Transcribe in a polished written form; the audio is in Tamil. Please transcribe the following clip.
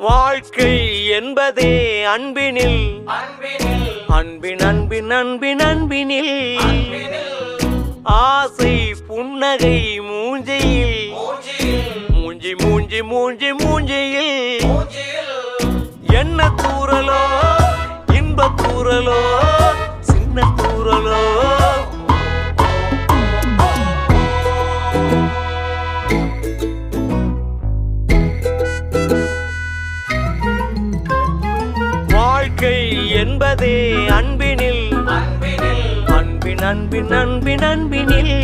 வாழ்க்கை என்பதே அன்பினில் அன்பின் அன்பின் அன்பின் அன்பினில் ஆசை புன்னகை மூஞ்சியில் மூஞ்சி மூஞ்சி மூஞ்சி மூஞ்சியில் என்ன தூரலோ இன்ப தூரலோ சின்ன தூரலோ வாழ்க்கை என்பதே அன்பினில் அன்பின் அன்பின் அன்பின் அன்பினில்